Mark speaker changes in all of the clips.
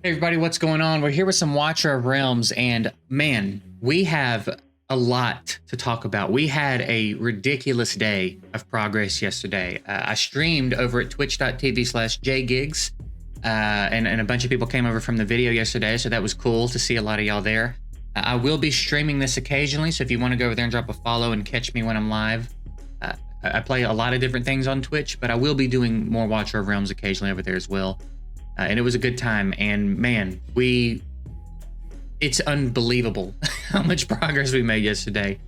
Speaker 1: Hey everybody, what's going on? We're here with some Watcher of Realms, and man, we have a lot to talk about. We had a ridiculous day of progress yesterday. I streamed over at twitch.tv/JGigs, and a bunch of people came over from the video yesterday, so that was cool to see a lot of y'all there. I will be streaming this occasionally, so if you want to go over there and drop a follow and catch me when I'm live. I play a lot of different things on Twitch, but I will be doing more Watcher of Realms occasionally over there as well. And it was a good time, and man, it's unbelievable how much progress we made yesterday,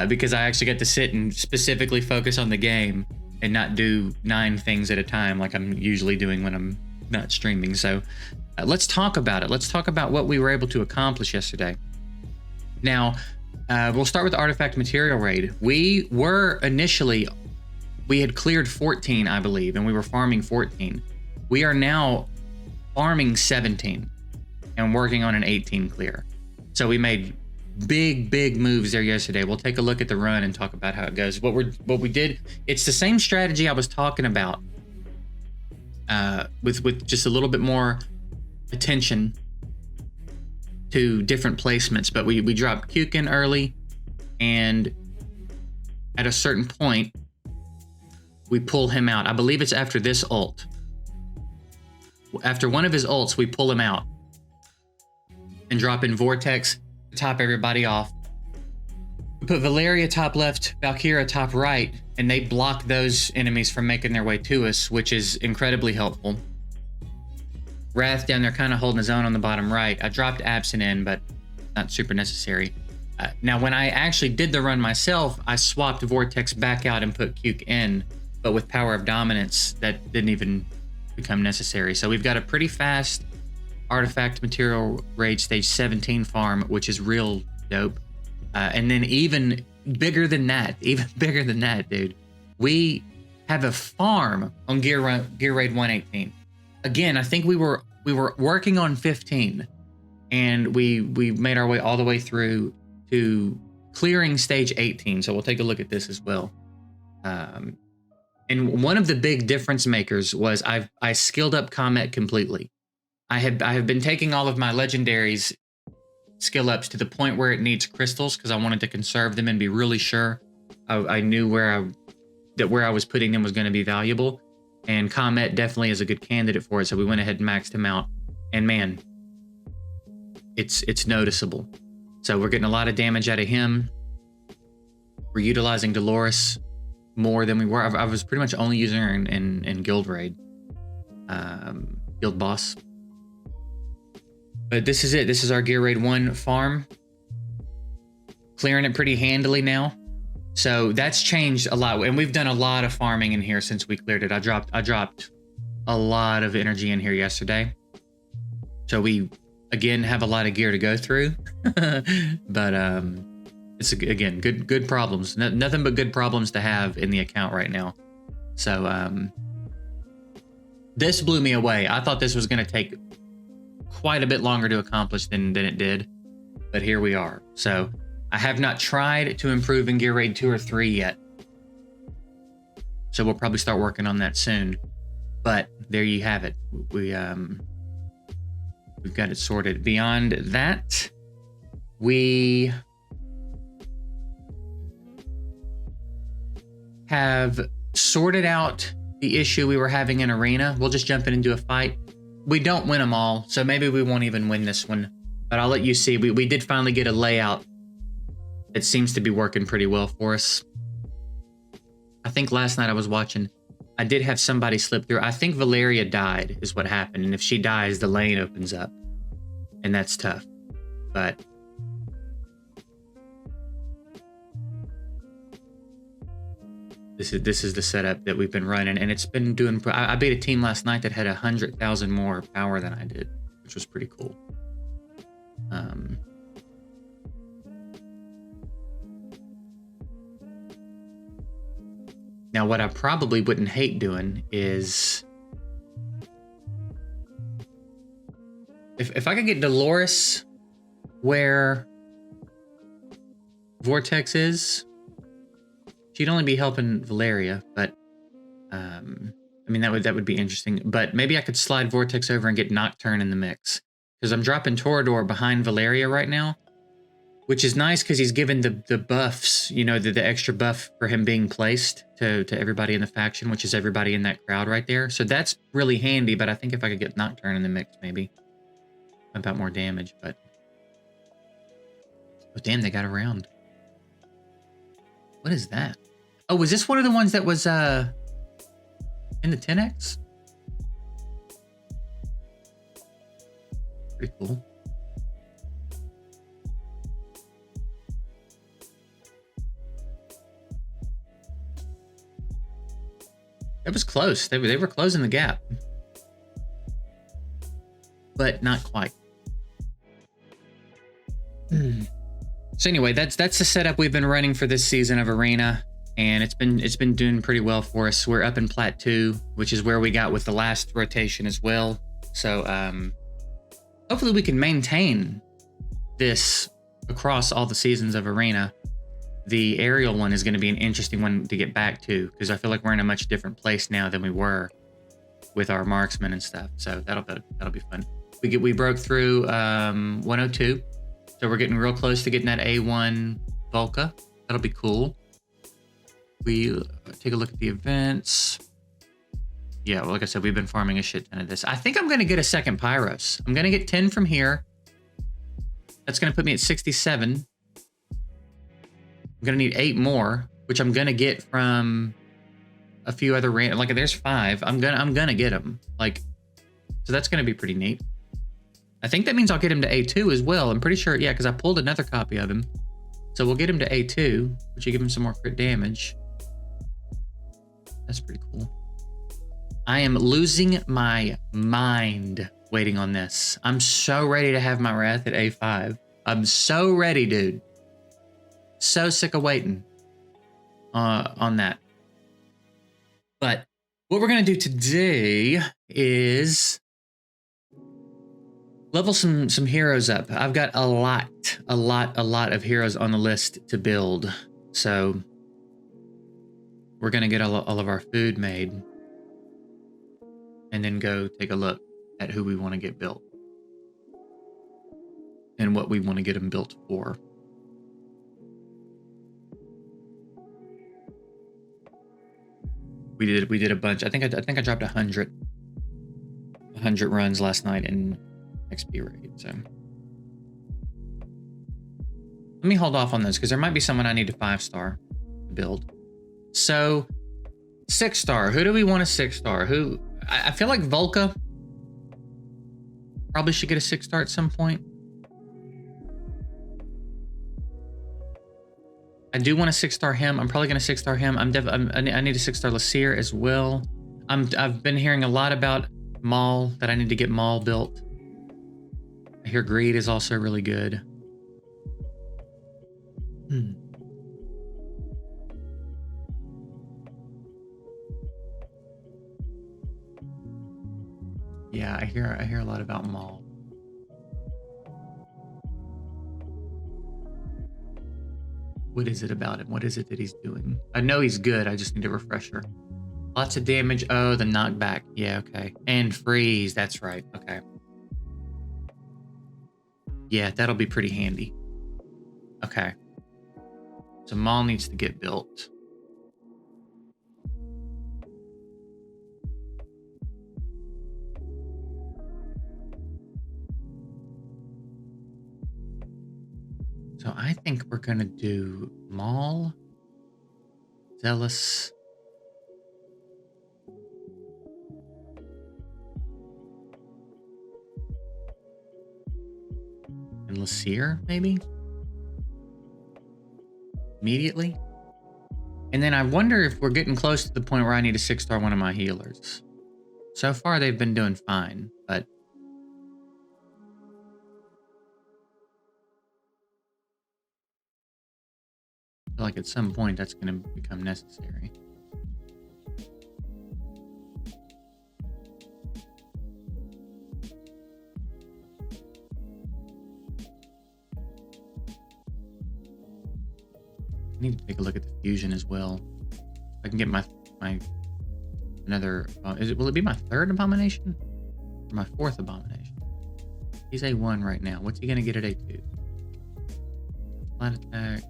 Speaker 1: because I actually got to sit and specifically focus on the game and not do 9 things at a time like I'm usually doing when I'm not streaming. So let's talk about it. Let's talk about what we were able to accomplish yesterday. Now, we'll start with the artifact material raid. We had cleared 14, I believe, and we were farming 14. We are now farming 17 and working on an 18 clear. So we made big moves there yesterday. We'll take a look at the run and talk about how it goes. What we did, it's the same strategy I was talking about, with just a little bit more attention to different placements. But we dropped Kukin early, and at a certain point we pull him out. I believe it's after this ult. After one of his ults, we pull him out and drop in Vortex to top everybody off. We put Valeria top left, Valkyria top right, and they block those enemies from making their way to us, which is incredibly helpful. Wrath down there kind of holding his own on the bottom right. I dropped Absent in, but not super necessary. Now, when I actually did the run myself, I swapped Vortex back out and put Cuke in, but with Power of Dominance, that didn't even become necessary. So we've got a pretty fast artifact material raid stage 17 farm, which is real dope. And then even bigger than that, dude, we have a farm on Gear Raid 118. Again, I think we were working on 15, and we made our way all the way through to clearing stage 18. So we'll take a look at this as well. And one of the big difference makers was I skilled up Comet completely. I have been taking all of my legendaries skill ups to the point where it needs crystals, because I wanted to conserve them and be really sure I knew where I was putting them was going to be valuable. And Comet definitely is a good candidate for it, so we went ahead and maxed him out. And man, it's noticeable. So we're getting a lot of damage out of him. We're utilizing Dolores more than we were. I was pretty much only using her in Guild Raid, Guild Boss. But this is it. This is our Gear Raid 1 farm. Clearing it pretty handily now. So that's changed a lot. And we've done a lot of farming in here since we cleared it. I dropped a lot of energy in here yesterday. So we, again, have a lot of gear to go through. But it's, again, good problems. Nothing but good problems to have in the account right now. So this blew me away. I thought this was going to take quite a bit longer to accomplish than it did, but here we are. So I have not tried to improve in Gear Raid 2 or 3 yet, so we'll probably start working on that soon. But there you have it. We've got it sorted. Beyond that, we have sorted out the issue we were having in Arena. We'll just jump in and do a fight. We don't win them all, so maybe we won't even win this one, but I'll let you see. We did finally get a layout that seems to be working pretty well for us. I think last night I was watching, I did have somebody slip through. I think Valeria died is what happened, and if she dies, the lane opens up, and that's tough. But This is the setup that we've been running, and it's been doing. I beat a team last night that had 100,000 more power than I did, which was pretty cool. Now, what I probably wouldn't hate doing is if I could get Dolores where Vortex is. She'd only be helping Valeria, but I mean that would be interesting. But maybe I could slide Vortex over and get Nocturne in the mix. because I'm dropping Torador behind Valeria right now, which is nice because he's given the buffs, you know, the extra buff for him being placed to everybody in the faction, which is everybody in that crowd right there. So that's really handy, but I think if I could get Nocturne in the mix, maybe about more damage, but oh damn, they got around. What is that? Oh, was this one of the ones that was in the 10X? Pretty cool. It was close. They were closing the gap, but not quite. So anyway, that's the setup we've been running for this season of Arena, and it's been doing pretty well for us. We're up in Plat 2, which is where we got with the last rotation as well. So hopefully we can maintain this across all the seasons of Arena. The aerial one is going to be an interesting one to get back to, because I feel like we're in a much different place now than we were with our marksmen and stuff. So that'll be fun. We broke through 102, so we're getting real close to getting that A1 Volca. That'll be cool. We take a look at the events. Yeah, well, like I said, we've been farming a shit ton of this. I think I'm going to get a second Pyros. I'm going to get 10 from here. That's going to put me at 67. I'm gonna need 8 more, which I'm gonna get from a few other like there's 5. I'm gonna get them. Like, so that's gonna be pretty neat. I think that means I'll get him to A2 as well. I'm pretty sure, yeah, because I pulled another copy of him. So we'll get him to A2, which will give him some more crit damage. That's pretty cool. I am losing my mind waiting on this. I'm so ready to have my Wrath at A5. I'm so ready, dude. So sick of waiting on that. But what we're going to do today is level some heroes up. I've got a lot of heroes on the list to build. So we're going to get all of our food made and then go take a look at who we want to get built and what we want to get them built for. We did a bunch. I think I dropped 100 runs last night in XP raid. So let me hold off on those because there might be someone I need to 5-star build. So 6-star. Who do we want a 6-star? Who? I feel like Volca probably should get a 6-star at some point. I do want a 6-star him. I'm probably going to 6-star him. I need a 6-star Lasir as well. I've been hearing a lot about Maul, that I need to get Maul built. I hear Greed is also really good. Yeah, I hear a lot about Maul. What is it about him? What is it that he's doing? I know he's good. I just need a refresher. Lots of damage. Oh, the knockback. Yeah, okay. And freeze. That's right. Okay. Yeah, that'll be pretty handy. Okay. So Maul needs to get built. So I think we're going to do Maul, Zealous, and Lasir, maybe? Immediately? And then I wonder if we're getting close to the point where I need a 6-star one of my healers. So far, they've been doing fine, but I feel like at some point that's going to become necessary. I need to take a look at the fusion as well. I can get my another. Will it be my 3rd abomination or my 4th abomination? He's A1 right now. What's he gonna get at A2? Flat attack.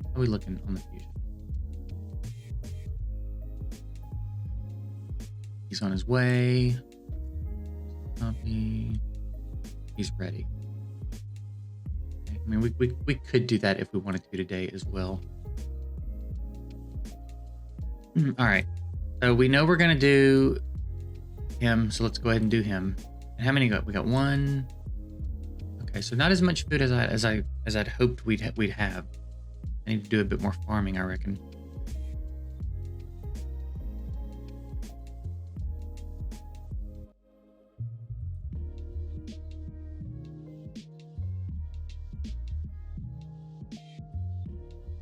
Speaker 1: How are we looking on the fusion? He's on his way. Copy. He's ready. Okay. I mean, we could do that if we wanted to today as well. All right. So we know we're gonna do him. So let's go ahead and do him. And how many got? We got one. Okay, so not as much food as I'd hoped we'd have. I need to do a bit more farming, I reckon.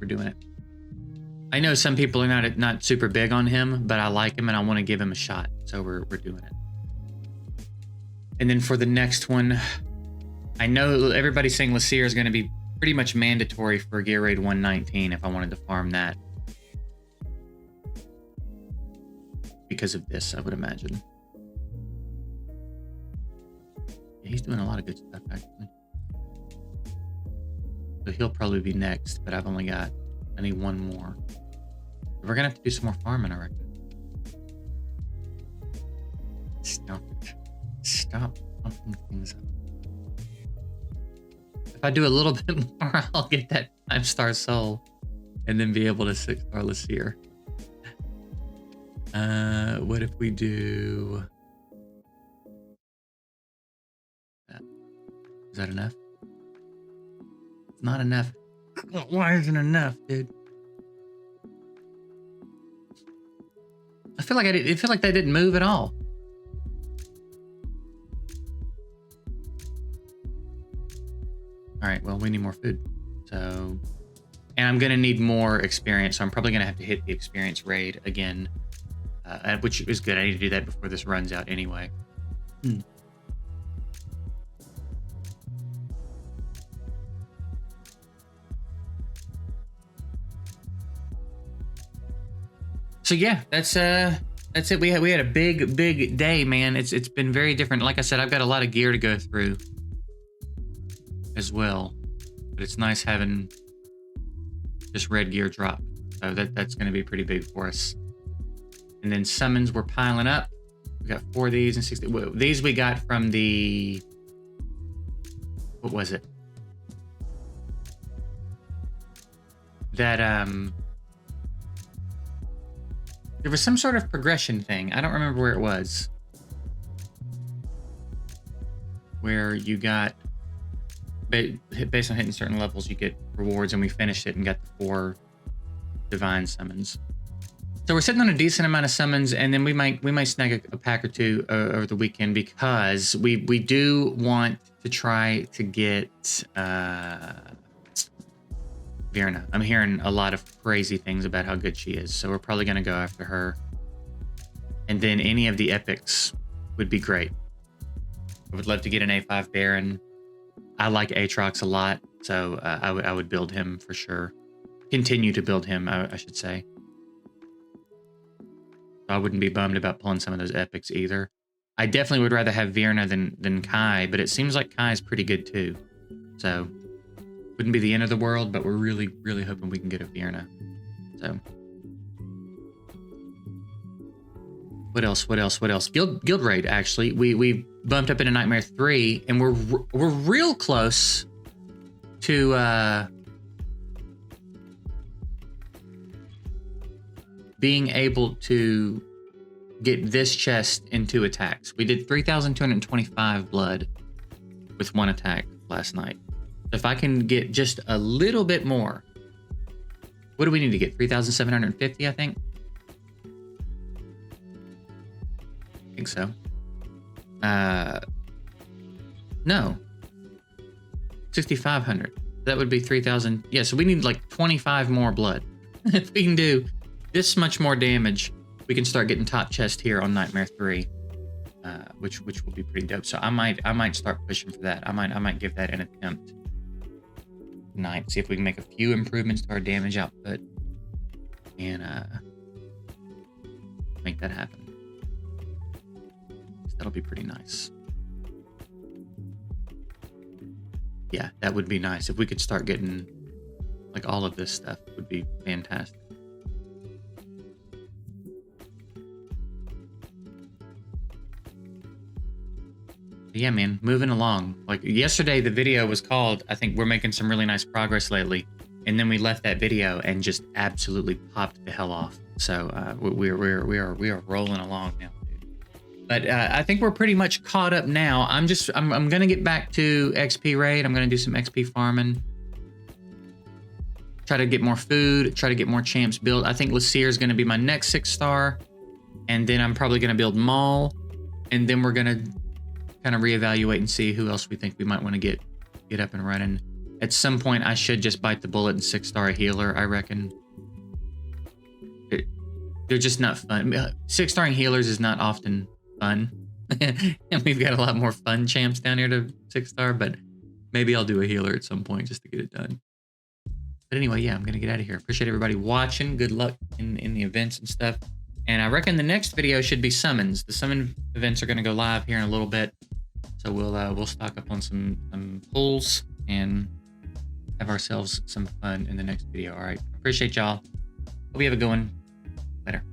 Speaker 1: We're doing it. I know some people are not super big on him, but I like him and I want to give him a shot. So we're doing it. And then for the next one, I know everybody's saying Lassire is going to be pretty much mandatory for Gear Raid 119 if I wanted to farm that. Because of this, I would imagine. Yeah, he's doing a lot of good stuff, actually. So he'll probably be next, but I need one more. We're gonna have to do some more farming, I reckon. Stop it. Stop pumping things up. If I do a little bit more, I'll get that 5-star soul and then be able to 6-star Lassire. What if we do that? Is that enough? It's not enough. Why isn't enough, dude? I feel like that didn't move at all. All right, well, we need more food. So, and I'm gonna need more experience. So I'm probably gonna have to hit the experience raid again, which is good. I need to do that before this runs out anyway. So yeah, that's it. We had a big day, man. It's been very different. Like I said, I've got a lot of gear to go through as well, but it's nice having this red gear drop. So that's going to be pretty big for us. And then summons we're piling up. We got 4 of these and 60. These we got from the, what was it? That there was some sort of progression thing. I don't remember where it was. Where you got, based on hitting certain levels, you get rewards, and we finished it and got the 4 divine summons. So we're sitting on a decent amount of summons, and then we might snag a pack or 2 over the weekend, because we do want to try to get Virna. I'm hearing a lot of crazy things about how good she is, so we're probably going to go after her. And then any of the epics would be great. I would love to get an A5 Baron. I like Aatrox a lot, so I would build him for sure. Continue to build him, I should say. I wouldn't be bummed about pulling some of those epics either. I definitely would rather have Virna than Kai, but it seems like Kai is pretty good too. So wouldn't be the end of the world, but we're really hoping we can get a Virna. So what else? Guild raid, actually. We bumped up into Nightmare 3, and we're real close to being able to get this chest in 2 attacks. We did 3,225 blood with 1 attack last night. So if I can get just a little bit more, what do we need to get? 3,750, I think. I think so. No. 6,500. That would be 3,000. Yeah, so we need like 25 more blood. If we can do this much more damage, we can start getting top chest here on Nightmare 3, which will be pretty dope. So I might start pushing for that. I might give that an attempt tonight. See if we can make a few improvements to our damage output, and make that happen. That'll be pretty nice. Yeah, that would be nice. If we could start getting like all of this stuff, would be fantastic. But yeah, man, moving along. Like yesterday, the video was called, I think we're making some really nice progress lately. And then we left that video and just absolutely popped the hell off. So we are rolling along now, dude. But I think we're pretty much caught up now. I'm gonna get back to XP raid. I'm gonna do some XP farming. Try to get more food. Try to get more champs built. I think Lassir is gonna be my next 6-star, and then I'm probably gonna build Maul, and then we're gonna kind of reevaluate and see who else we think we might want to get up and running. At some point, I should just bite the bullet and 6-star a healer, I reckon. They're just not fun. 6-starring healers is not often fun. And we've got a lot more fun champs down here to 6-star, but maybe I'll do a healer at some point just to get it done. But anyway, yeah, I'm going to get out of here. Appreciate everybody watching. Good luck in the events and stuff. And I reckon the next video should be summons. The summon events are going to go live here in a little bit. So we'll stock up on some pulls and have ourselves some fun in the next video. All right. Appreciate y'all. Hope you have a good one. Later.